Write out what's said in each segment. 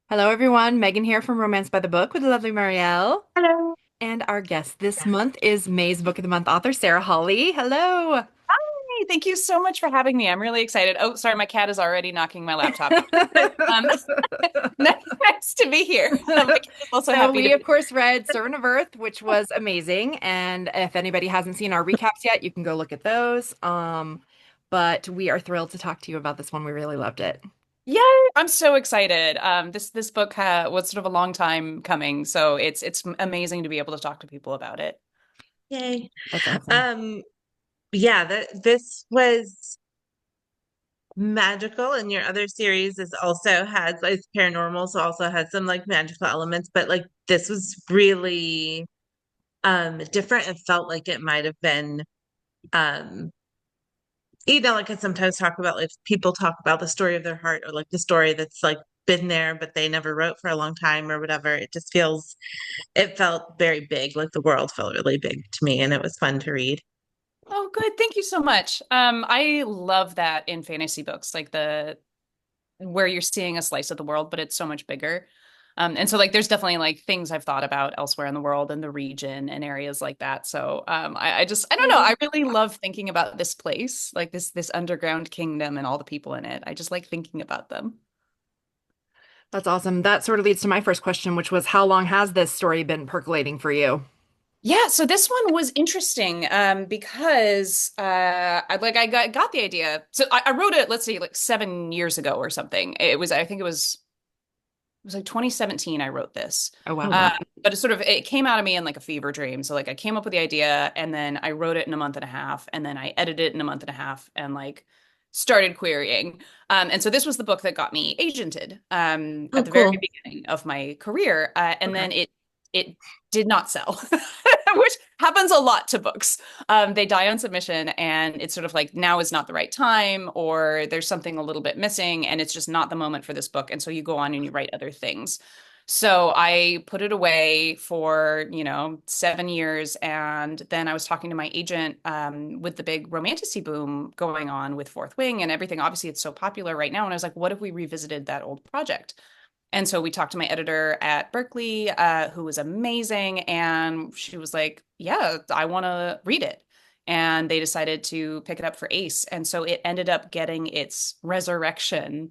Hello, everyone. Megan here from Romance by the Book with the lovely Marielle. Hello. And our guest this month is May's Book of the Month author, Sarah Hawley. Hello. Hey, thank you so much for having me. I'm really excited. Oh, sorry, my cat is already knocking my laptop over. Um, nice to be here. My cat is also So happy to we, of be course, read Servant of Earth, which was amazing. And if anybody hasn't seen our recaps yet, you can go look at those. But we are thrilled to talk to you about this one. We really loved it. here. I'm so excited. This book was sort of a long time coming, so it's amazing to be able to talk to people about it. Yay. That's awesome. Um, yeah, this was magical, and your other series is also has it's paranormal, so also has some like magical elements, but like this was really different and felt like it might have been um like I sometimes talk about like people talk about the story of their heart or like the story that's like been there but they never wrote for a long time or whatever. It felt very big, like the world felt really big to me, and it was fun to read. Oh, good. Thank you so much. I love that in fantasy books, like the where you're seeing a slice of the world, but it's so much bigger. And so like there's definitely like things I've thought about elsewhere in the world and the region and areas like that. So I don't know. I really love thinking about this place, like this underground kingdom and all the people in it. I just like thinking about them. That's awesome. That sort of leads to my first question, which was how long has this story been percolating for you? Yeah, so this one was interesting because I got the idea. So I wrote it, let's say like 7 years ago or something. I think it was like 2017 I wrote this. Oh, Oh wow. wow. But it came out of me in like a fever dream. So like I came up with the idea and then I wrote it in a month and a half and then I edited it in a month and a half and like started querying. And so this was the book that got me agented Oh at the very cool. beginning of my career. And Okay. then it did not sell, which happens a lot to books. They die on submission, and it's sort of like now is not the right time, or there's something a little bit missing, and it's just not the moment for this book. And so you go on and you write other things. So I put it away for, 7 years. And then I was talking to my agent with the big romantasy boom going on with Fourth Wing and everything. Obviously, it's so popular right now. And I was like, what if we revisited that old project? And so we talked to my editor at Berkeley, who was amazing. And she was like, yeah, I want to read it. And they decided to pick it up for Ace. And so it ended up getting its resurrection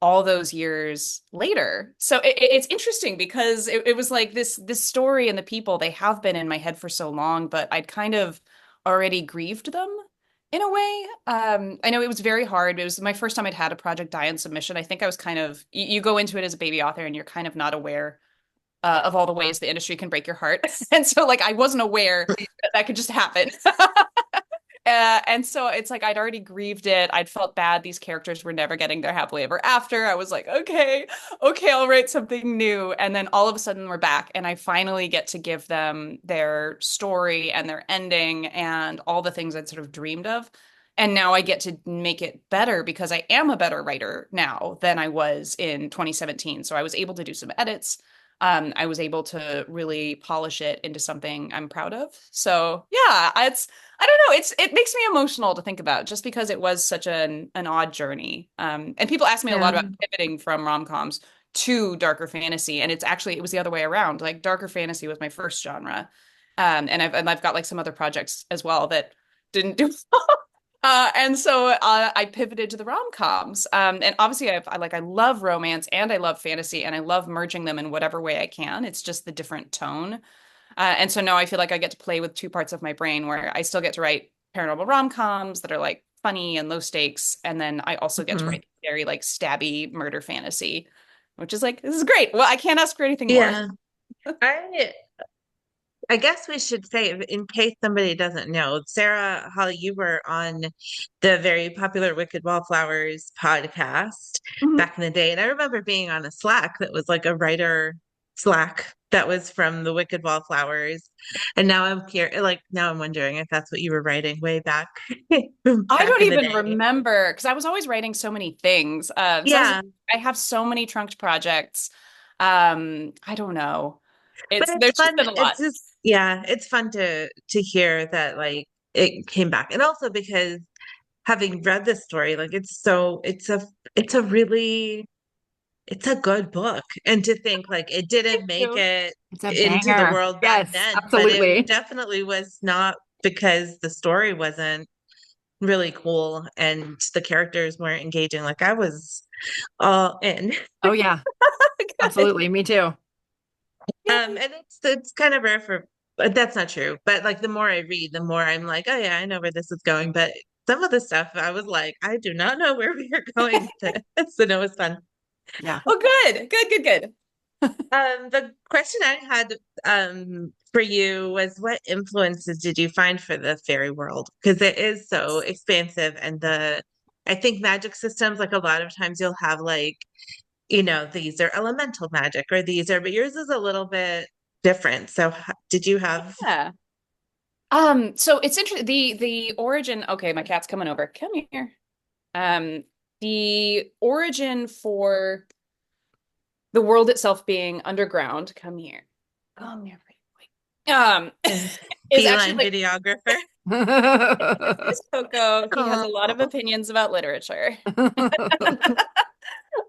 all those years later. So it's interesting because it was like this story and the people, they have been in my head for so long, but I'd kind of already grieved them in a way. I know it was very hard. It was my first time I'd had a project die in submission. I think I was kind of you go into it as a baby author and you're kind of not aware of all the ways the industry can break your heart. And so like I wasn't aware that that could just happen. And so it's like I'd already grieved it. I'd felt bad. These characters were never getting their happily ever after. I was like, okay, I'll write something new. And then all of a sudden we're back, and I finally get to give them their story and their ending and all the things I'd sort of dreamed of. And now I get to make it better because I am a better writer now than I was in 2017. So I was able to do some edits. I was able to really polish it into something I'm proud of. So yeah, I don't know. It makes me emotional to think about just because it was such an odd journey. And people ask me a lot Yeah. about pivoting from rom-coms to darker fantasy, and it was the other way around. Like darker fantasy was my first genre, and I've got like some other projects as well that didn't do well. And so I pivoted to the rom-coms. And obviously I love romance and I love fantasy and I love merging them in whatever way I can. It's just the different tone. And so now I feel like I get to play with two parts of my brain where I still get to write paranormal rom-coms that are like funny and low stakes. And then I also get to Mhm. write very like stabby murder fantasy, which is like, this is great. Well, I can't ask for anything more. Yeah. I I guess we should say, in case somebody doesn't know, Sarah Holly, you were on the very popular Wicked Wallflowers podcast Mhm. back in the day. And I remember being on a Slack that was like a writer Slack that was from the Wicked Wallflowers. And now I'm here, like now I'm wondering if that's what you were writing way back I back don't in the even day. remember because I was always writing so many things. Yeah. I have so many trunked projects. I don't know. But it's There's just fun. been a lot. It's just yeah, it's fun to hear that like it came back. And also because having read this story, like it's a really it's a good book. And to think like it didn't Thank make you. it It's a into the banger. world back Yes, then, but it absolutely. definitely was not because the story wasn't really cool and the characters weren't engaging. Like I was all in. Oh yeah, Good. absolutely. Me too. Yay. And it's kind of rare for, but that's not true. But like the more I read, the more I'm like, oh yeah, I know where this is going. But some of the stuff I was like, I do not know where we are going with this. So no, it was fun. Yeah. Oh, good. Good, good, good. The question I had for you was what influences did you find for the fairy world? Because it is so expansive and the I think magic systems, like a lot of times you'll have like, these are elemental magic or these are, but yours is a little bit different. So did you have Yeah. So it's interesting. The origin, okay, my cat's coming over. Come here. Um, the origin for the world itself being underground, come here. Come here, pretty boy. Is actually feline like videographer? this is Coco. He has a lot of Oh. opinions about literature.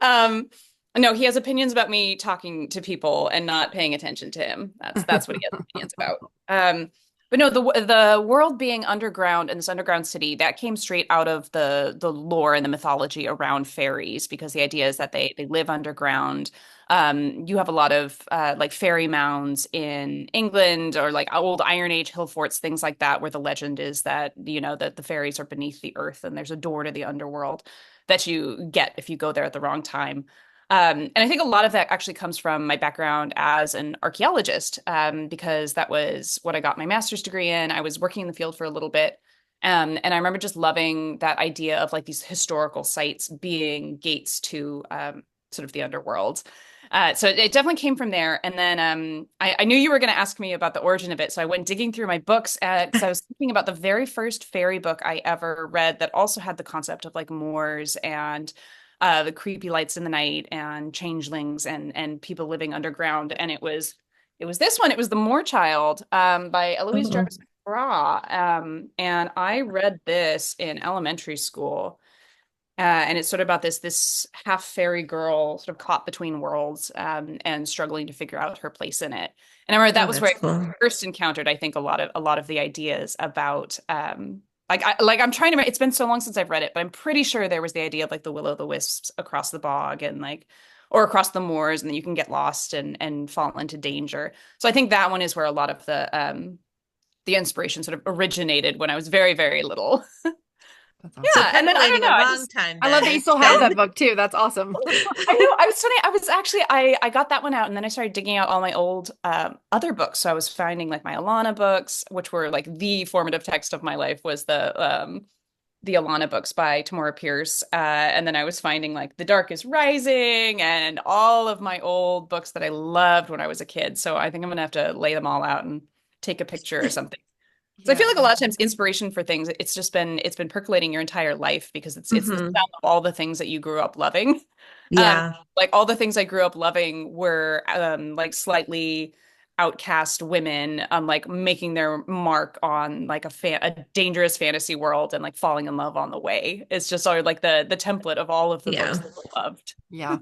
Um, no, he has opinions about me talking to people and not paying attention to him. That's what he has opinions about. But no, the world being underground and this underground city that came straight out of the lore and the mythology around fairies because the idea is that they live underground. You have a lot of like fairy mounds in England or like old Iron Age hill forts, things like that, where the legend is that that the fairies are beneath the earth and there's a door to the underworld that you get if you go there at the wrong time. And I think a lot of that actually comes from my background as an archaeologist, because that was what I got my master's degree in. I was working in the field for a little bit. And I remember just loving that idea of like these historical sites being gates to sort of the underworld. So it definitely came from there. And then I knew you were going to ask me about the origin of it. So I went digging through my books because I was thinking about the very first fairy book I ever read that also had the concept of like moors and the creepy lights in the night and changelings and people living underground. And it was this one. It was The Moor Child by Eloise Oh, Jarvis Craw. And I read this in elementary school. And it's sort of about this half fairy girl sort of caught between worlds and struggling to figure out her place in it. And I remember that was where that's I cool. first encountered, I think, a lot of the ideas about I'm trying to. It's been so long since I've read it, but I'm pretty sure there was the idea of like the will-o'-the-wisps across the bog and like or across the moors, and then you can get lost and fall into danger. So I think that one is where a lot of the inspiration sort of originated when I was very, very little. That's So awesome. Yeah, and then I don't percolating know. a I long just time I love then. that you It's still have been that book too. That's awesome. I know. I was funny. I was actually I got that one out and then I started digging out all my old other books. So I was finding like my Alana books, which were like the formative text of my life was the Alana books by Tamora Pierce. And then I was finding like The Dark is Rising and all of my old books that I loved when I was a kid. So I think I'm gonna have to lay them all out and take a picture or something. So I feel Yeah. like a lot of times inspiration for things, it's been percolating your entire life because it's the Mhm. sum of all the things that you grew up loving. Um, Yeah. like all the things I grew up loving were like slightly outcast women, like making their mark on like a dangerous fantasy world and like falling in love on the way. It's just sort of like the template of all of the books Yeah. that I loved. Yeah.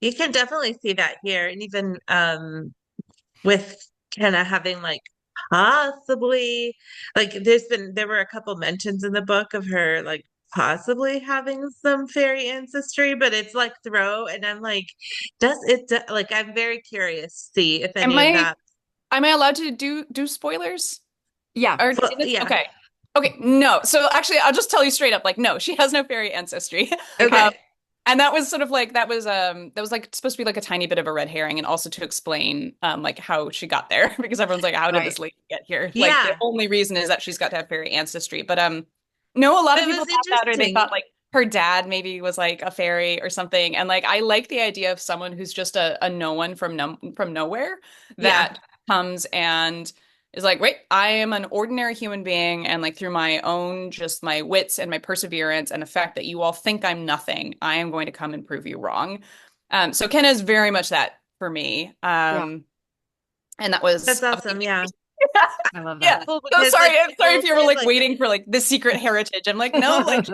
You can definitely see that here. And even with kind of having like possibly like there were a couple mentions in the book of her like possibly having some fairy ancestry, but it's like throw and I'm like, like I'm very curious to see if Am any of I that am I allowed to do spoilers? Yeah. Or well, this yeah. okay. Okay, no. So actually I'll just tell you straight up, like, no, she has no fairy ancestry. Um, Okay. and that was sort of like that was like supposed to be like a tiny bit of a red herring and also to explain like how she got there because everyone's like, how did Right. this lady get here? Like the Yeah. only reason is that she's got to have fairy ancestry. But no, a lot of But it people was thought that or they interesting. thought like her dad maybe was like a fairy or something. And like I like the idea of someone who's just a no one from nowhere Yeah. that comes and is like, wait, I am an ordinary human being, and like through my own, just my wits and my perseverance and the fact that you all think I'm nothing, I am going to come and prove you wrong. So Ken is very much that for me. Yeah. And that was That's awesome. obviously Yeah. I love that. yeah. Cool So because sorry, like I'm sorry if both you were with like like waiting for like the secret heritage. I'm like, no, like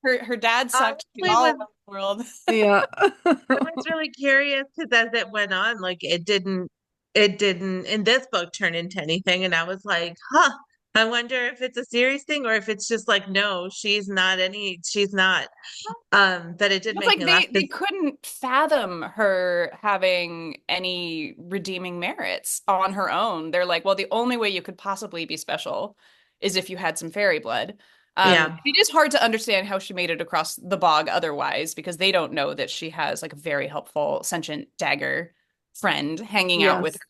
her dad sucked. She's Honestly, all was around the world. Yeah. I was really curious because as it went on, like it didn't in this book turn into anything. And I was like, huh, I wonder if it's a serious thing or if it's just like, no, she's not. But it did It's make like me laugh they because couldn't fathom her having any redeeming merits on her own. They're like, well, the only way you could possibly be special is if you had some fairy blood. yeah, It is hard to understand how she made it across the bog otherwise, because they don't know that she has like a very helpful sentient dagger friend hanging out with Yes.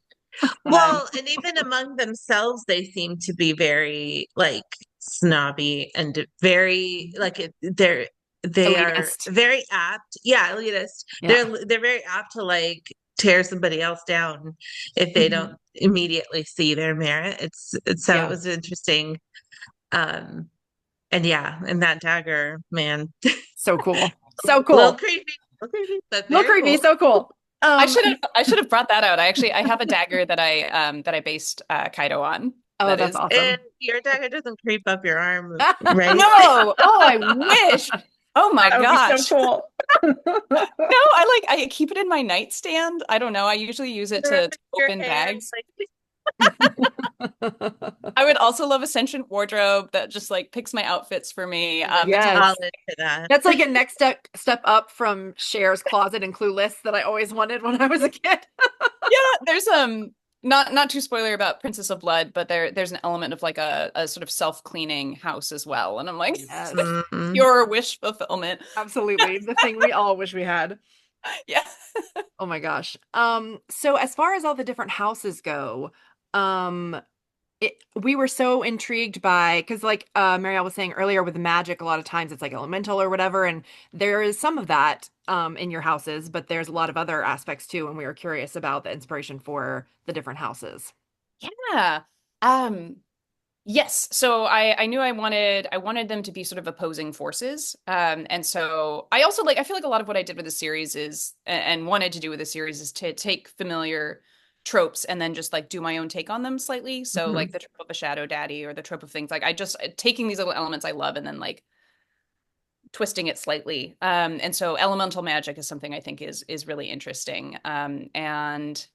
her. well, and even among themselves, they seem to be very like snobby and very like they are Elitist. very apt. Yeah, elitist. Yeah. They're very apt to like tear somebody else down if they Mhm. don't immediately see their merit. It's so it Yeah. was interesting. Um, and yeah, and that dagger, man, So cool. So a little cool. creepy, but Little very creepy, cool. so cool. I should have brought that out. I have a dagger that I based Kaido on. Oh, That that's is And awesome. your dagger doesn't creep up your arm, right? no. Oh, I wish. Oh my That would be so gosh. cool. No, I keep it in my nightstand. I don't know. I usually use it Your to your open hair, bags. like I would also love a sentient wardrobe that just like picks my outfits for me. It's a all Yes. into that. That's like a next step up from Cher's closet and Clueless that I always wanted when I was a kid. yeah, there's not too spoiler about Princess of Blood, but there's an element of like a sort of self-cleaning house as well. And I'm like, Yes. Mm. your wish fulfillment. Absolutely. The thing we all wish we had. Yeah. Oh my gosh. So as far as all the different houses go, um, we were so intrigued by because like Marielle was saying earlier with magic, a lot of times it's like elemental or whatever, and there is some of that in your houses, but there's a lot of other aspects too, and we were curious about the inspiration for the different houses. Yeah. Um, yes. So I knew I wanted them to be sort of opposing forces. And so I also like I feel like a lot of what I did with the series is and wanted to do with the series is to take familiar tropes and then just like do my own take on them slightly. So Mhm. like the trope of a shadow daddy or the trope of things like I just taking these little elements I love and then like twisting it slightly. And so elemental magic is something I think is really interesting. And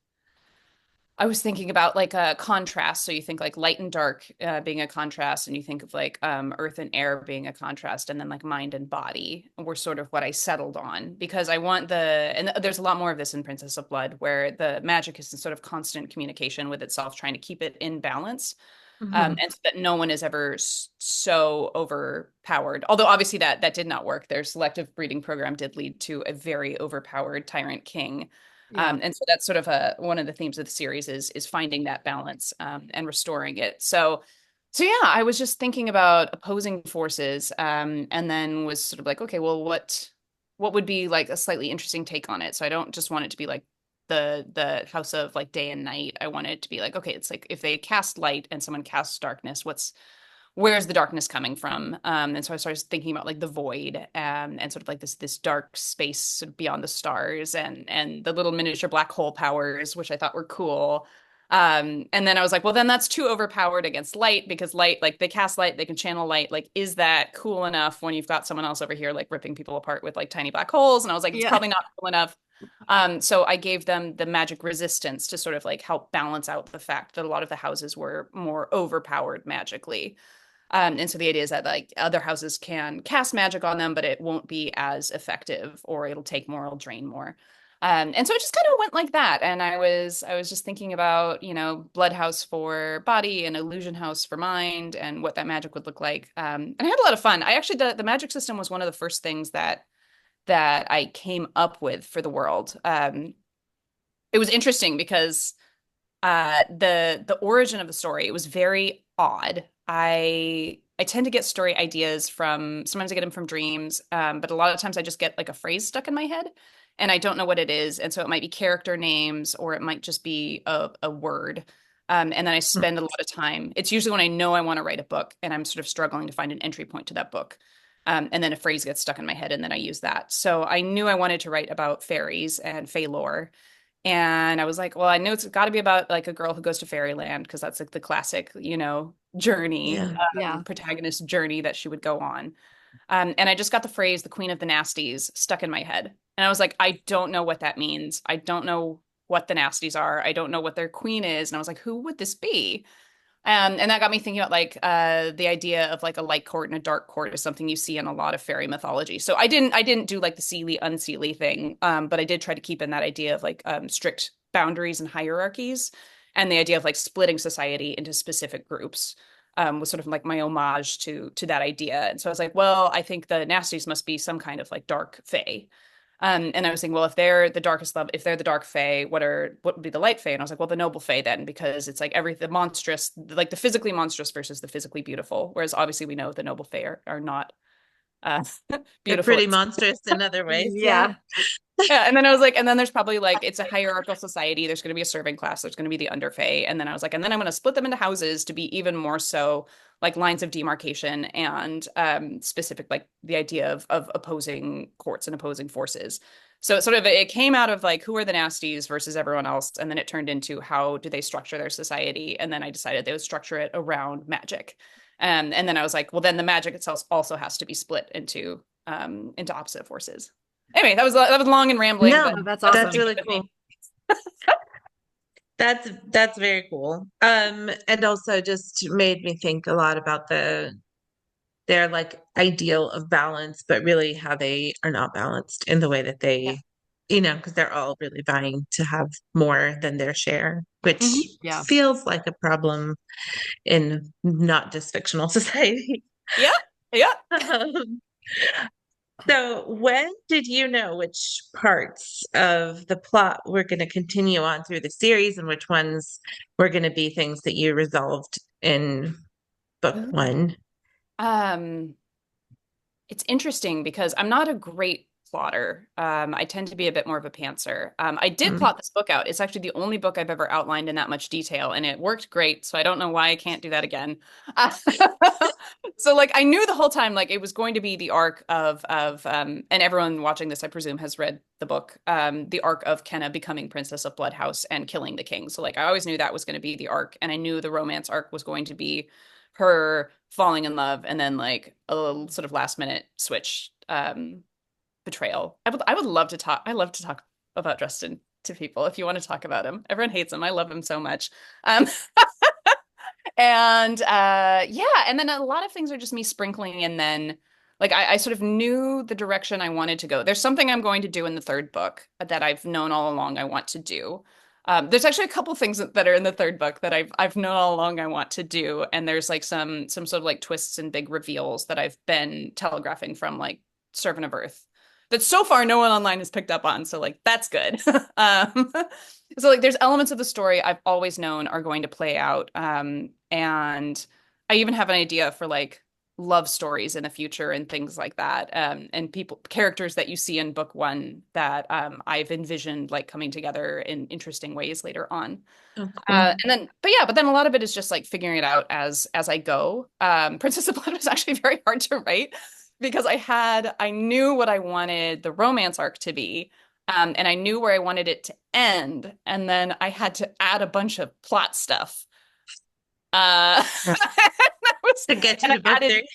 I was thinking about like a contrast. So you think like light and dark being a contrast, and you think of like earth and air being a contrast, and then like mind and body were sort of what I settled on because I want and there's a lot more of this in Princess of Blood where the magic is in sort of constant communication with itself, trying to keep it in balance. Mhm. And so that no one is ever so overpowered. Although obviously that did not work. Their selective breeding program did lead to a very overpowered tyrant king. Yeah. And so that's sort of one of the themes of the series is finding that balance and restoring it. So yeah, I was just thinking about opposing forces, and then was sort of like, okay, well, what would be like a slightly interesting take on it? So I don't just want it to be like the house of like day and night. I want it to be like, okay, it's like if they cast light and someone casts darkness, where's the darkness coming from? And so I started thinking about like the void, and sort of like this dark space sort of beyond the stars, and the little miniature black hole powers, which I thought were cool. And then I was like, well, then that's too overpowered against light because light, like they cast light, they can channel light. Like, is that cool enough when you've got someone else over here like ripping people apart with like tiny black holes? And I was like, it's Yeah. probably not cool enough. So I gave them the magic resistance to sort of like help balance out the fact that a lot of the houses were more overpowered magically. And so the idea is that like other houses can cast magic on them, but it won't be as effective, or it'll take more, it'll drain more. And so it just kind of went like that. And I was just thinking about, Blood House for body and Illusion House for mind and what that magic would look like. And I had a lot of fun. I actually the magic system was one of the first things that I came up with for the world. It was interesting because the origin of the story, it was very odd. I tend to get story ideas from sometimes I get them from dreams, but a lot of times I just get like a phrase stuck in my head and I don't know what it is. And so it might be character names or it might just be a word. And then I spend a lot of time. It's usually when I know I want to write a book and I'm sort of struggling to find an entry point to that book. And then a phrase gets stuck in my head and then I use that. So I knew I wanted to write about fairies and fae lore. And I was like, well, I know it's got to be about like a girl who goes to fairyland because that's like the classic, journey, Yeah. Yeah. protagonist journey that she would go on. And I just got the phrase "the Queen of the Nasties" stuck in my head, and I was like, I don't know what that means. I don't know what the Nasties are. I don't know what their queen is, and I was like, who would this be? And that got me thinking about like the idea of like a light court and a dark court is something you see in a lot of fairy mythology. So I didn't do like the seelie unseelie thing, but I did try to keep in that idea of like strict boundaries and hierarchies, and the idea of like splitting society into specific groups. Was sort of like my homage to that idea. And so I was like, well, I think the Nasties must be some kind of like dark fae. And I was thinking, well, if they're the darkest level, if they're the dark fae, what would be the light fae? And I was like, well, the noble fae then, because it's like the monstrous, like the physically monstrous versus the physically beautiful. Whereas obviously we know the noble fae are not uh, They're beautiful. pretty monstrous in other ways. Yeah. Yeah. Yeah, and then I was like, and then there's probably like it's a hierarchical society. There's going to be a serving class. There's going to be the underfey, and then I was like, and then I'm going to split them into houses to be even more so like lines of demarcation and specific like the idea of opposing courts and opposing forces. So it came out of like who are the nasties versus everyone else, and then it turned into how do they structure their society, and then I decided they would structure it around magic, and then I was like, well, then the magic itself also has to be split into opposite forces. Anyway, that was long and rambling, No, but Oh, that's that's that's awesome. sticking really with cool. me. That's very cool. And also just made me think a lot about their like ideal of balance, but really how they are not balanced in the way that Yeah. they, because they're all really vying to have more than their share, Hmm. which Yeah. feels like a problem in not just fictional society. Yeah. Yeah. Um, so when did you know which parts of the plot were going to continue on through the series and which ones were going to be things that you resolved in book Ooh. one? Um, it's interesting because I'm not a great plotter. I tend to be a bit more of a pantser. I did Mm. plot this book out. It's actually the only book I've ever outlined in that much detail, and it worked great. So I don't know why I can't do that again. Uh, so like I knew the whole time like it was going to be the arc of and everyone watching this I presume has read the book, the arc of Kenna becoming Princess of Bloodhouse and killing the king. So like I always knew that was going to be the arc, and I knew the romance arc was going to be her falling in love and then like a little sort of last minute switch betrayal. I would love to talk. I love to talk about Dresden to people if you want to talk about him. Everyone hates him. I love him so much. Um and yeah, and then a lot of things are just me sprinkling and then like I sort of knew the direction I wanted to go. There's something I'm going to do in the third book that I've known all along I want to do. There's actually a couple things that are in the third book that I've known all along I want to do, and there's like some sort of like twists and big reveals that I've been telegraphing from like Servant of Earth that so far no one online has picked up on, so like that's good. um, so like there's elements of the story I've always known are going to play out, and I even have an idea for like love stories in the future and things like that, and characters that you see in book one that I've envisioned like coming together in interesting ways later on. Oh, cool. And then, but then a lot of it is just like figuring it out as I go. Princess of Blood was actually very hard to write because I knew what I wanted the romance arc to be, and I knew where I wanted it to end, and then I had to add a bunch of plot stuff. Yeah. That was, To get you and I to book added, three.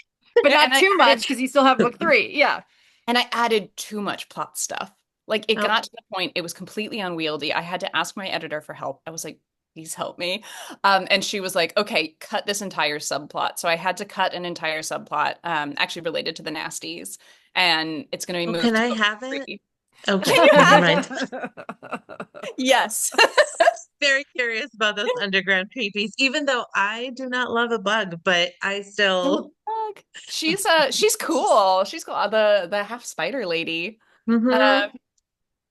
But and not I too much added, because you still have book three. Yeah. and I added too much plot stuff. Like it Oh, got to the point it was completely unwieldy. I had to ask my editor for help. I was like, please help me. And she was like, okay, cut this entire subplot. So I had to cut an entire subplot, actually related to the Nasties, and it's going to be well, can moved to I book have it? three. Can Okay, you never have mind. it? Yes. Very curious about those underground creepies, even though I do not love a bug, but I still. She's cool. She's cool. The half spider lady. Mhm. Um,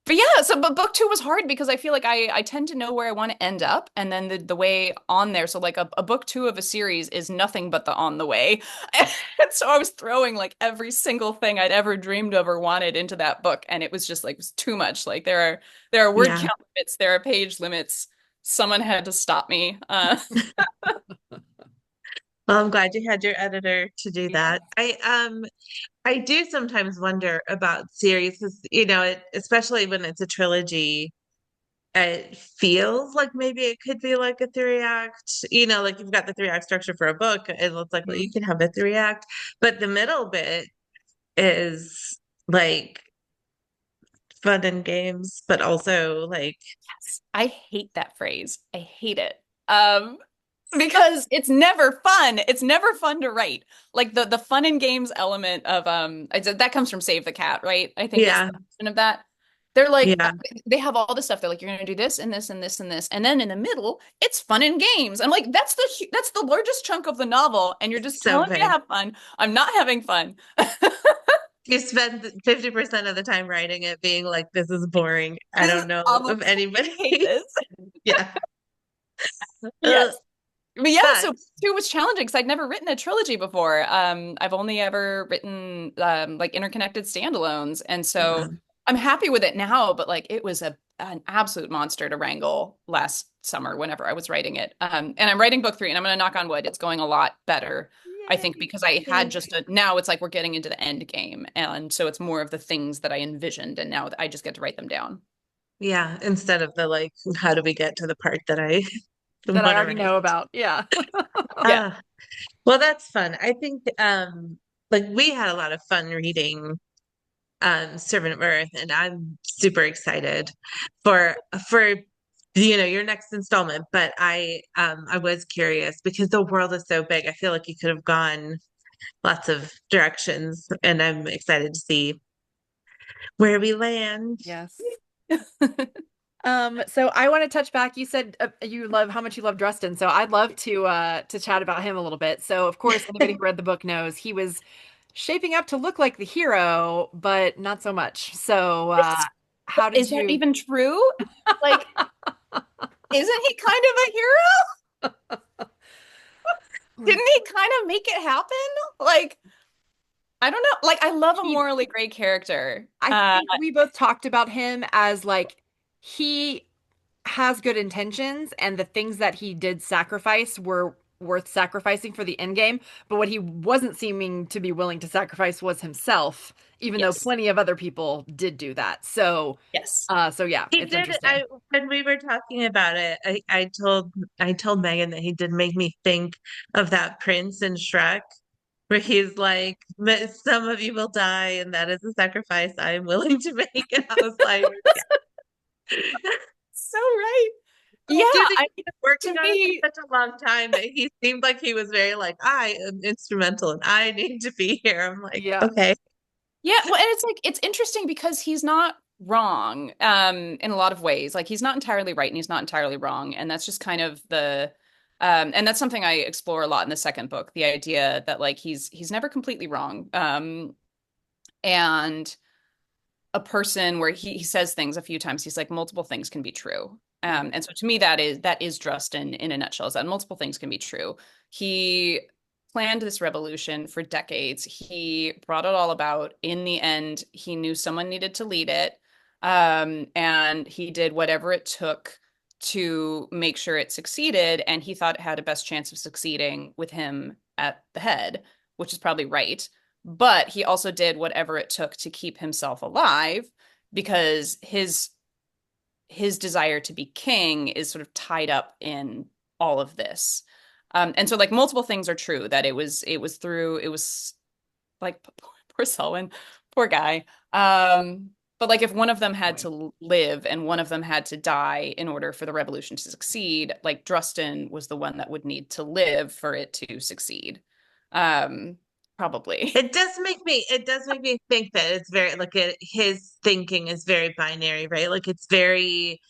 but yeah, but book two was hard because I feel like I tend to know where I want to end up, and then the way on there. So like a book two of a series is nothing but the on the way, and so I was throwing like every single thing I'd ever dreamed of or wanted into that book, and it was just like it was too much. Like there are word Yeah. count limits, there are page limits. Someone had to stop me. Well, I'm glad you had your editor to do Yeah. that. I do sometimes wonder about series because, especially when it's a trilogy, it feels like maybe it could be like a three act, like you've got the three act structure for a book. It looks like, well, you Mhm. can have a three act, but the middle bit, is like fun and games, but also like Yes. I hate that phrase. I hate it. Um, because it's never fun. It's never fun to write. Like the fun and games element of that comes from Save the Cat, right? I think is yeah, the origin of that. They're like yeah, they have all this stuff. They're like you're going to do this and this and this and this, and then in the middle, it's fun and games. I'm like that's the largest chunk of the novel, and you're just so telling me to big. have fun. I'm not having fun. You spend 50% of the time writing it being like, this is boring. I This is don't know awful. if I hate anybody. this. Yeah. Ugh. Yes. But yeah, But so two was challenging because I'd never written a trilogy before. I've only ever written like interconnected standalones, and yeah, so I'm happy with it now. But like, it was an absolute monster to wrangle last summer whenever I was writing it. And I'm writing book three, and I'm going to knock on wood. It's going a lot better, I think, Yay. because I had thanks. just a now it's like we're getting into the end game, and so it's more of the things that I envisioned, and now I just get to write them down. Yeah, instead of the like, how do we get to the part that I That I want to already write? know about. Yeah. Yeah. Ah, well, that's fun. I think like we had a lot of fun reading Servant of Earth, and I'm super excited for for your next installment. But I was curious because the world is so big. I feel like you could have gone lots of directions, and I'm excited to see where we land. Yes. So I want to touch back. You said you love how much you love Dustin, so I'd love to chat about him a little bit. So of course, anybody who read the book knows he was shaping up to look like the hero, but not so much. So how did Is that you? even true? Like, isn't he kind of a hero? Didn't he kind of make it happen? Like, I don't know. Like, I love a He, morally gray character. I think we both talked about him as like he has good intentions and the things that he did sacrifice were worth sacrificing for the end game, but what he wasn't seeming to be willing to sacrifice was himself, even though Yes. plenty of other people did do that. Yes. So yeah, He it's did. interesting. When we were talking about it, I told Megan that he did make me think of that prince in Shrek, where he's like, Some of you will die, and that is a sacrifice I am willing to make." And I was like, So right. Yeah, "Do you think I he's been working to on it for me, such a long time that he seemed like he was very like, I am instrumental and I need to be here." I'm like, Yeah. okay, yeah, well, and it's like it's interesting because he's not wrong in a lot of ways. Like he's not entirely right and he's not entirely wrong. And that's just kind of the and that's something I explore a lot in the second book, the idea that like he's never completely wrong. And a person where he says things a few times. He's like multiple things can be true. Mhm. And so to me that is Drustin in a nutshell, is that multiple things can be true. He planned this revolution for decades. He brought it all about. In the end, he knew someone needed to lead it. And he did whatever it took to make sure it succeeded. And he thought it had a best chance of succeeding with him at the head, which is probably right. But he also did whatever it took to keep himself alive because his desire to be king is sort of tied up in all of this. And so like multiple things are true, that it was like poor Selwyn, poor guy. But like if one of them had to live and one of them had to die in order for the revolution to succeed, like Drustin was the one that would need to live for it to succeed. Um, Probably. it does make me think that it's very like his thinking is very binary, right? Like it's very,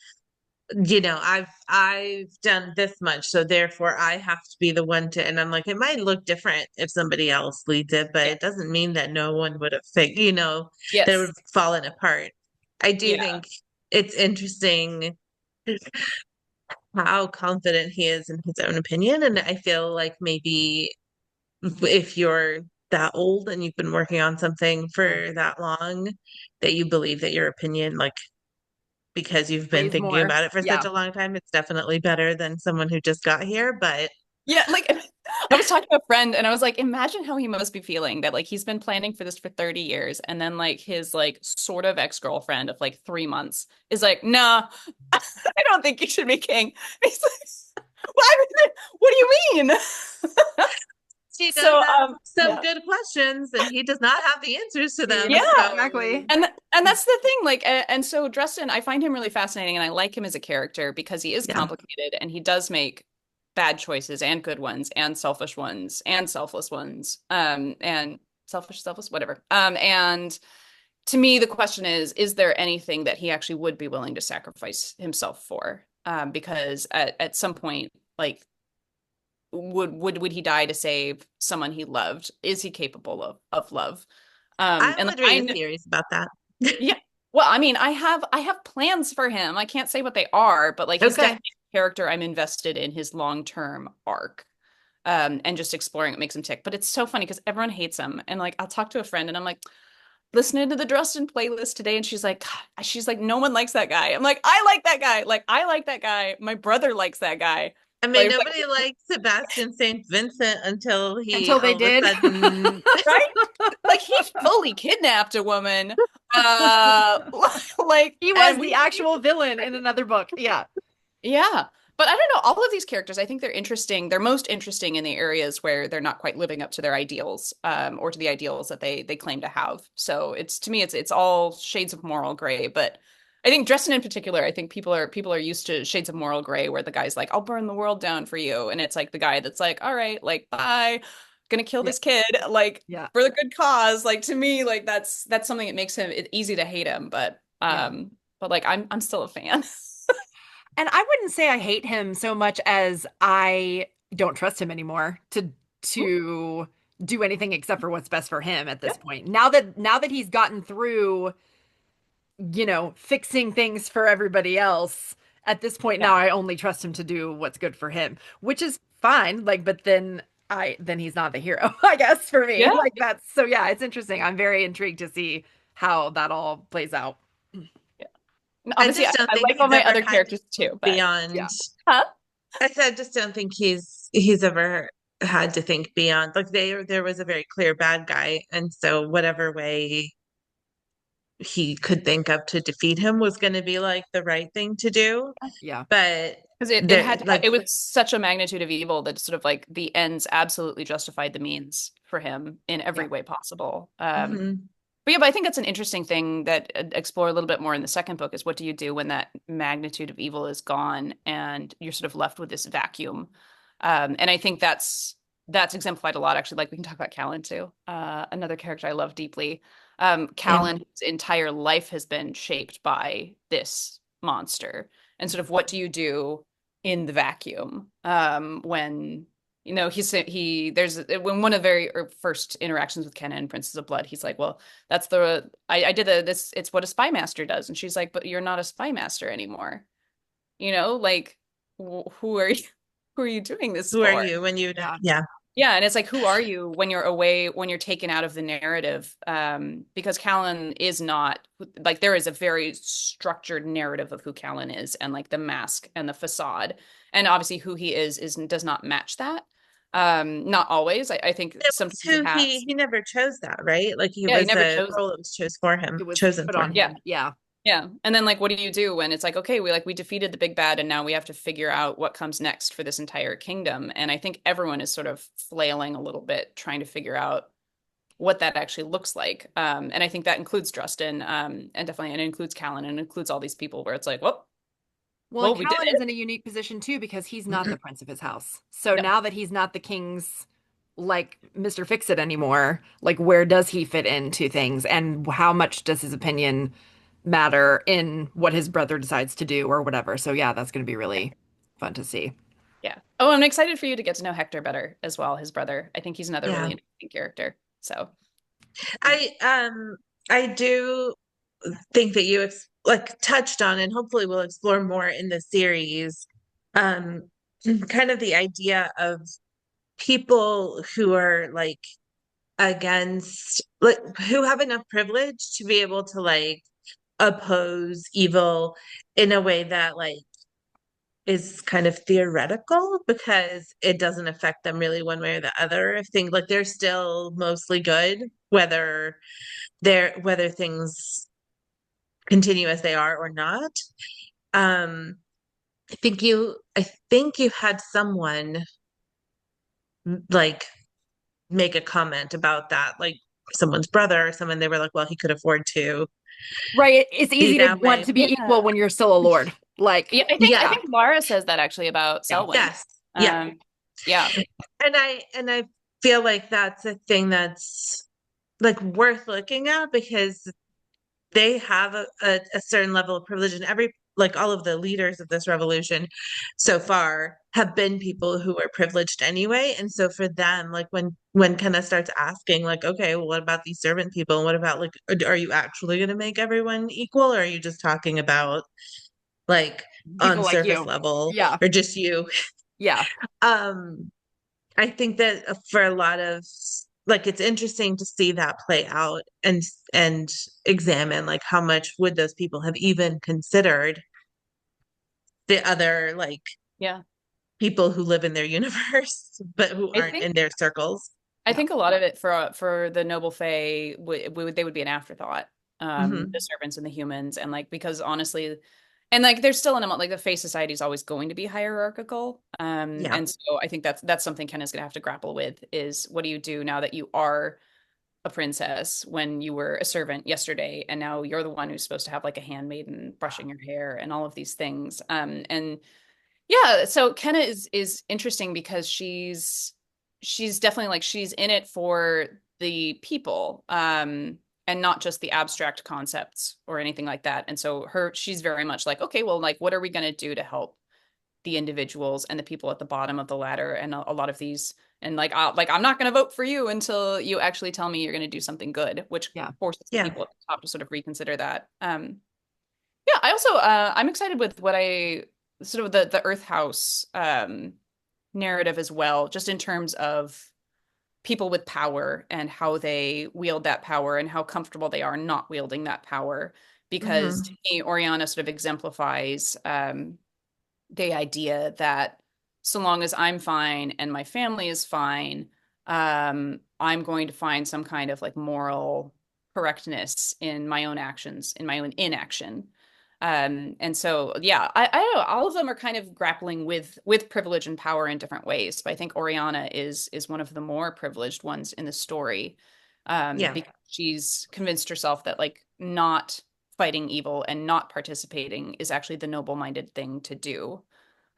I've done this much, so therefore I have to be the one to, and I'm like, it might look different if somebody else leads it, but Yeah. it doesn't mean that no one would have that it would Yes. have fallen apart. I do Yeah. think it's interesting how confident he is in his own opinion, and I feel like maybe if you're that old and you've been working on something Mm. for that long, that you believe that your opinion, like because you've been Weighs thinking more. about it for such Yeah. a long time, it's definitely better than someone who just got here. But Yeah, like I was talking to a friend and I was like, imagine how he must be feeling that like he's been planning for this for 30 years and then like his like sort of ex-girlfriend of like 3 months is like, nah, I don't think you should be king. And he's like, what do you mean? He does So ask some yeah. good questions and he does not have the answers to them. Yeah. Yeah, So exactly. And that's the thing, like, and so Dresden, I find him really fascinating, and I like him as a character because he is yeah. complicated, and he does make bad choices and good ones, and selfish ones, and selfless ones, and selfless, whatever. And to me, the question is there anything that he actually would be willing to sacrifice himself for? Because at some point, like, would he die to save someone he loved? Is he capable of love? I And like, would read a series about that. yeah. Well, I mean, I have plans for him. I can't say what they are, but like he's Okay. definitely a character I'm invested in his long-term arc. And just exploring it makes him tick. But it's so funny because everyone hates him. And like I'll talk to a friend and I'm like, listening to the Dresden playlist today, and she's like, no one likes that guy. I'm like, I like that guy. Like, I like that guy. My brother likes that guy. I mean, Like, nobody liked Sebastian St. Vincent until he Until they all of a did. sudden. right? Like he fully kidnapped a woman. Uh like He was and the we actual villain in another book. Yeah. Yeah. But I don't know, all of these characters, I think they're interesting. They're most interesting in the areas where they're not quite living up to their ideals, or to the ideals that they claim to have. So it's to me, it's all shades of moral gray. But I think Dresden in particular, I think people are used to shades of moral gray where the guy's like, I'll burn the world down for you. And it's like the guy that's like, all right, like bye, gonna kill Yeah. this kid, like Yeah. for the good cause. Like to me, like that's something that makes him easy to hate him. Yeah. But like I'm still a fan. And I wouldn't say I hate him so much as I don't trust him anymore to do anything except for what's best for him at Yeah. this point. Now that he's gotten through, fixing things for everybody else, at this point Yeah. now I only trust him to do what's good for him, which is fine. Like, but then he's not the hero, I guess, for me. Yeah. Like that's so yeah, it's interesting. I'm very intrigued to see how that all plays out. Yeah. I Obviously, just don't I think like all he's my ever other had characters too, but beyond. Yeah. huh? I said, I just don't think he's ever had to think beyond. Like there was a very clear bad guy, and so whatever way he could think of to defeat him was going to be like the right thing to do. Yeah. But Because it there, had like, it was such a magnitude of evil that sort of like the ends absolutely justified the means for him in every Yeah. way possible. mhm. But yeah, but I think that's an interesting thing that explore a little bit more in the second book is what do you do when that magnitude of evil is gone and you're sort of left with this vacuum. And I think that's exemplified a lot actually. Like we can talk about Callan too. Another character I love deeply. Yeah. Callan's entire life has been shaped by this monster. And sort of what do you do in the vacuum when he there's when one of the very first interactions with Kenna and Princess of Blood, he's like, well, that's the I did this, it's what a spy master does. And she's like, but you're not a spy master anymore. Like who are you who are you doing this Who are for? you when you don't? Yeah. Yeah. Yeah, and it's like, who are you when you're away, when you're taken out of the narrative? Because Callan is not like there is a very structured narrative of who Callan is, and like the mask and the facade, and obviously who he is does not match that. Not always. I think It was sometimes who it has. he never chose that, right? Like he Yeah, he was never a chose. role that was It was chosen put for on him. Yeah, him. Yeah. yeah. And then like what do you do when it's like, okay, we defeated the big bad and now we have to figure out what comes next for this entire kingdom. And I think everyone is sort of flailing a little bit trying to figure out what that actually looks like. And I think that includes Dresden, and definitely and it includes Callan and it includes all these people where it's like, Well, and well, we did Callan is it. in a unique position too because he's not the prince of his house. So No. now that he's not the king's like Mr. Fix It anymore, like where does he fit into things and how much does his opinion matter in what his brother decides to do or whatever. So yeah, that's going to be really fun to see. Yeah. Oh, I'm excited for you to get to know Hector better as well, his brother. I think he's another Yeah. really interesting character. So, yeah. I do think that you like touched on and hopefully we'll explore more in the series. Um, kind of the idea of people who are like against like who have enough privilege to be able to like oppose evil in a way that like is kind of theoretical because it doesn't affect them really one way or the other. If things like they're still mostly good, whether things continue as they are or not. Um, I think you had someone like make a comment about that, like someone's brother or someone, they were like, well, he could afford to Right. It's be easy to that want way. to be equal Yeah. when you're still a lord. Like, Yeah, I Yeah. think Lara says that actually about yeah, Selwyn. Yes. Yeah. Um, yeah. And I feel like that's a thing that's like worth looking at because they have a certain level of privilege, and every like all of the leaders of this revolution so far have been people who are privileged anyway. And so for them, like when Kenna starts asking like, okay, well, what about these servant people, and what about like, are you actually going to make everyone equal, or are you just talking about like on people like surface you. level Yeah. or just you? Yeah. um I think that for a lot of like it's interesting to see that play out and examine like how much would those people have even considered the other like Yeah. people who live in their universe but who I aren't think in their circles. I Yeah. think a lot of it for the noble fae would they would be an afterthought. The Hmm. servants and the humans, and like because honestly, and like there's still an amount like the fae society is always going to be hierarchical. Yeah. And so I think that's something Ken is going to have to grapple with is what do you do now that you are a princess when you were a servant yesterday and now you're the one who's supposed to have like a handmaiden brushing your hair and all of these things. And yeah, so Kenna is interesting because she's definitely like she's in it for the people, and not just the abstract concepts or anything like that. And so she's very much like, okay, well, like what are we gonna do to help the individuals and the people at the bottom of the ladder and a lot of these and like I'm not gonna vote for you until you actually tell me you're gonna do something good, which Yeah. forces the Yeah. people at the top to sort of reconsider that. Yeah, I also I'm excited with what I sort of the Earth House narrative as well, just in terms of people with power and how they wield that power and how comfortable they are not wielding that power. Because to Hmm. me, Oriana sort of exemplifies the idea that so long as I'm fine and my family is fine, I'm going to find some kind of like moral correctness in my own actions, in my own inaction. And so, yeah, I don't know. All of them are kind of grappling with privilege and power in different ways. But I think Oriana is one of the more privileged ones in the story, Yeah. because she's convinced herself that like not fighting evil and not participating is actually the noble-minded thing to do.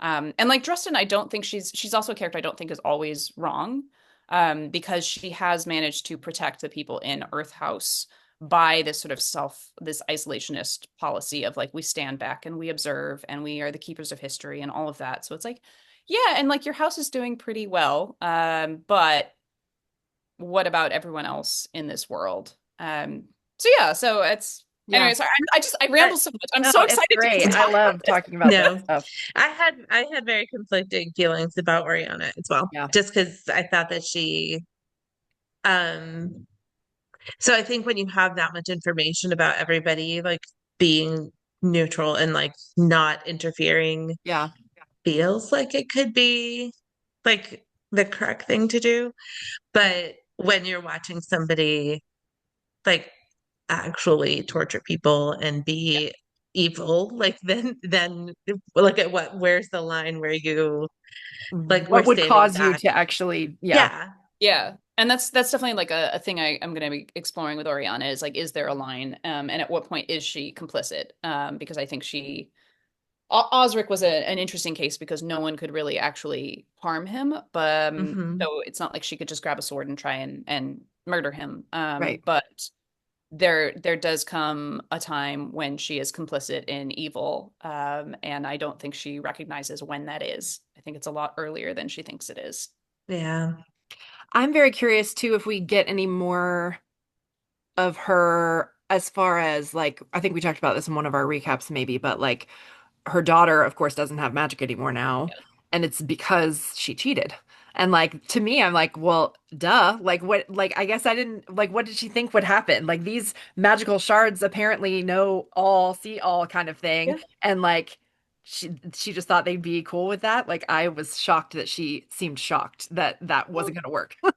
And like Dresden, I don't think she's also a character I don't think is always wrong, because she has managed to protect the people in Earth House by this sort of this isolationist policy of like we stand back and we observe and we are the keepers of history and all of that. So it's like, yeah, and like your house is doing pretty well, but what about everyone else in this world? So yeah, so it's Yeah. anyway. Sorry, I I, ramble so much. I'm No, so it's excited great. to I talk about love this. talking about this no, stuff. I had very conflicting feelings about Oriana as well, Yeah. just because I thought that she um so I think when you have that much information about everybody, like being neutral and like not interfering Yeah. feels like it could be like the correct thing to do. But when you're watching somebody like actually torture people and be evil, like then like at where's the line where you like we're What would standing cause you back? to actually, yeah. Yeah. Yeah. And that's definitely like a thing I'm going to be exploring with Oriana is like, is there a line? And at what point is she complicit? Because I think Osric was an interesting case because no one could really actually harm him. But Hmm. so it's not like she could just grab a sword and try and murder him. Right. But there does come a time when she is complicit in evil. And I don't think she recognizes when that is. I think it's a lot earlier than she thinks it is. Yeah. I'm very curious too if we get any more of her as far as like I think we talked about this in one of our recaps maybe, but like her daughter of course doesn't have magic anymore now, and it's because she cheated. And like to me I'm like, well, duh. Like what like I guess I didn't like what did she think would happen? Like these magical shards apparently know all, see all kind of thing. Yeah. And like she just thought they'd be cool with that. Like I was shocked that she seemed shocked that that wasn't going to work. Well,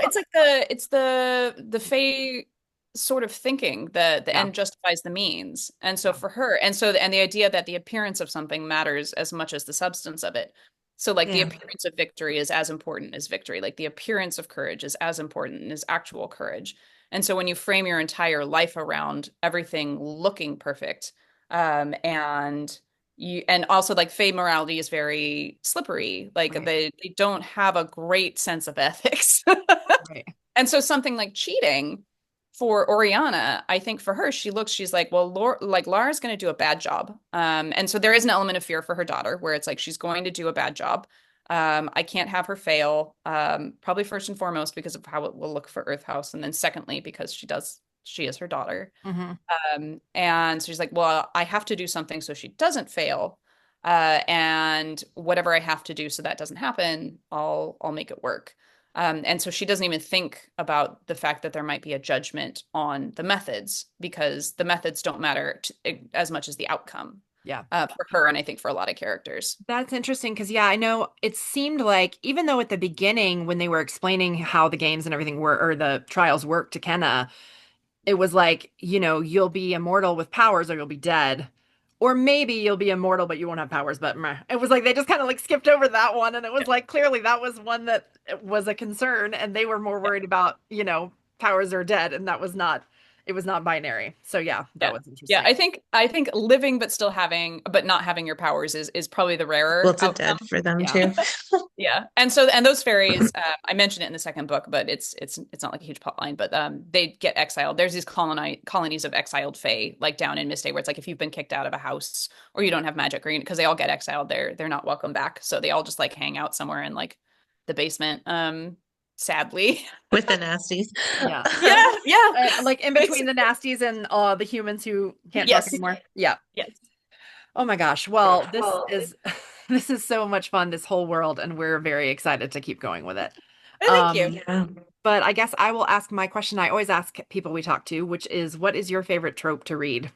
it's like it's the Fey sort of thinking that the Yeah. end justifies the means. And so Yeah. for her, and the idea that the appearance of something matters as much as the substance of it. So like the Yeah. appearance of victory is as important as victory. Like the appearance of courage is as important as actual courage. And so when you frame your entire life around everything looking perfect, and you and also like Fae morality is very slippery. Like Right. they don't have a great sense of ethics. Right. And so something like cheating for Oriana, I think for her, she's like, well, Lara's going to do a bad job. And so there is an element of fear for her daughter where it's like she's going to do a bad job. I can't have her fail. Probably first and foremost because of how it will look for Earth House, and then secondly because she is her daughter. Hmm. And so she's like, well, I have to do something so she doesn't fail. And whatever I have to do so that doesn't happen, I'll make it work. And so she doesn't even think about the fact that there might be a judgment on the methods because the methods don't matter as much as the outcome, Yeah. for her and I think for a lot of characters. That's interesting because, yeah, I know it seemed like even though at the beginning when they were explaining how the games and everything were, or the trials worked to Kenna, it was like, you'll be immortal with powers or you'll be dead. Or maybe you'll be immortal, but you won't have powers. But meh. It was like they just kind of like skipped over that one. And it was like clearly that was one that was a concern. And they were more worried about, powers are dead. And it was not binary. So yeah, that Yeah. was Yeah, interesting. I think living but not having your powers is probably the Well, rarer to outcome. dead for them Yeah. too. Yeah. And those fairies, I mentioned it in the second book, but it's not like a huge plot line, but they get exiled. There's these colonies of exiled fae, like down in Mistay, where it's like if you've been kicked out of a house or you don't have magic, or because they all get exiled, they're not welcome back. So they all just like hang out somewhere in like the basement. Sadly. With the nasties. Yeah. Yeah, yeah. Like in between the Basically. nasties and the humans who can't talk Yes. anymore. Yeah. Yes. Oh my gosh. Well, this is this is so much fun, this whole world, and we're very excited to keep going with it. Thank you. Yeah. But I guess I will ask my question I always ask people we talk to, which is what is your favorite trope to read?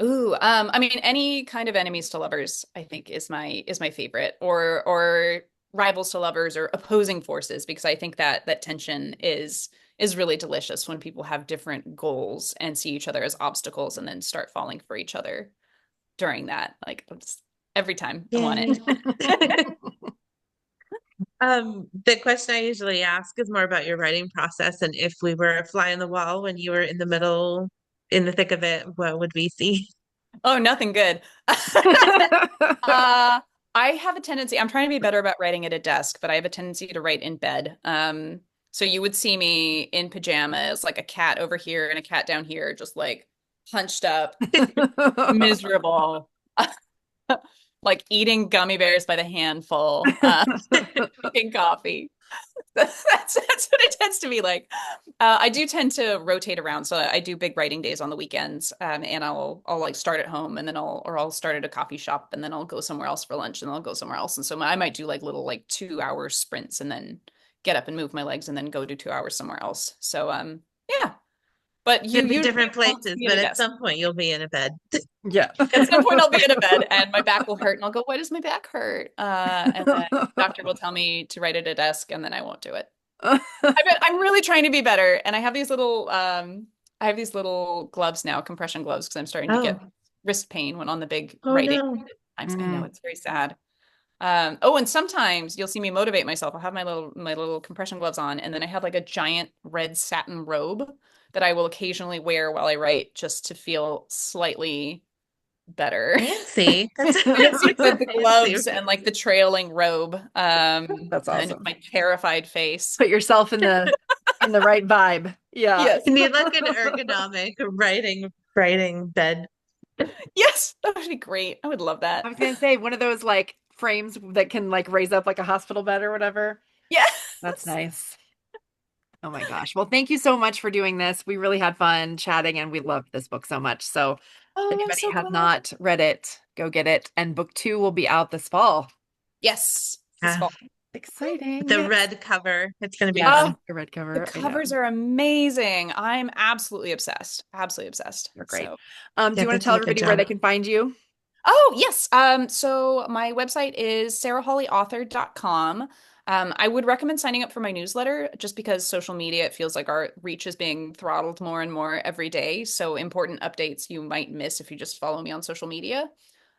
Ooh, I mean, any kind of enemies to lovers, I think, is my favorite, or rivals to lovers, or opposing forces, because I think that tension is really delicious when people have different goals and see each other as obstacles and then start falling for each other during that. Like every time I want Yay. it. The question I usually ask is more about your writing process, and if we were a fly on the wall when you were in the middle, in the thick of it, what would we see? Oh, nothing good. I have a tendency, I'm trying to be better about writing at a desk, but I have a tendency to write in bed. So you would see me in pajamas, like a cat over here and a cat down here, just like hunched up, miserable, like eating gummy bears by the handful, drinking coffee. That's what it tends to be like. I do tend to rotate around, so I do big writing days on the weekends, and I'll like start at home, and then I'll start at a coffee shop, and then I'll go somewhere else for lunch, and then I'll go somewhere else, and so I might do like little like 2 hour sprints, and then get up and move my legs, and then go do 2 hours somewhere else. So yeah, but you You'll be usually different won't see places, me at but a at desk. some point you'll be in a bed. Yeah. At some point, I'll be in a bed and my back will hurt, and I'll go, "Why does my back hurt?" And then the doctor will tell me to write at a desk, and then I won't do it. I'm really trying to be better, and I have these little gloves now, compression gloves, because I'm starting to get Oh, wrist pain when on the big oh writing no. times. I know Mm. it's very sad. Oh, and sometimes you'll see me motivate myself. I'll have my little compression gloves on, and then I have like a giant red satin robe that I will occasionally wear while I write just to feel slightly better. Fancy. That's And it's like so the fancy. gloves and like the trailing robe, That's and awesome. my terrified face. Put yourself in the right vibe. Yeah. Yes. You need like an ergonomic writing bed. Yes, that would be great. I would love I that. was gonna say one of those like frames that can like raise up like a hospital bed or whatever. That's Yes. nice. Oh my gosh. Well, thank you so much for doing this. We really had fun chatting and we loved this book so much. So if Oh, I'm anybody so has glad. not read it, go get it. And book two will be out this fall. Yes, this Yeah. fall. The Exciting. red cover. It's going to be Yes, Oh, fun. the red the cover. I know. covers are amazing. I'm absolutely obsessed. Absolutely obsessed. They're great. So, Do Yeah, you want they to tell did a good everybody where they job. can find you? oh, yes. So my website is sarahhawleyauthor.com. I would recommend signing up for my newsletter just because social media, it feels like our reach is being throttled more and more every day. So important updates you might miss if you just follow me on social media.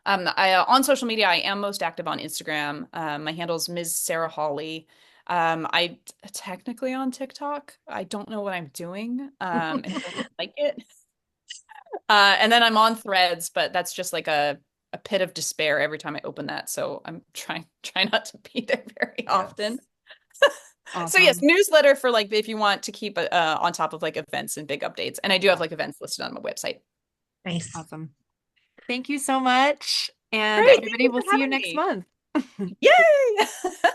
On social media, I am most active on Instagram. My handle's Ms. Sarah Hawley. I technically on TikTok. I don't know what I'm doing. And don't like it. And then I'm on Threads, but that's just like a pit of despair every time I open that. So I'm trying not to be there very often. Yes. So yes, Awesome. newsletter for like if you want to keep on top of like events and big updates. And I do have like events listed on my website. Nice. Awesome. Thank you so much. And Great. Thank everybody, you we'll for see you having next me. month. Yay!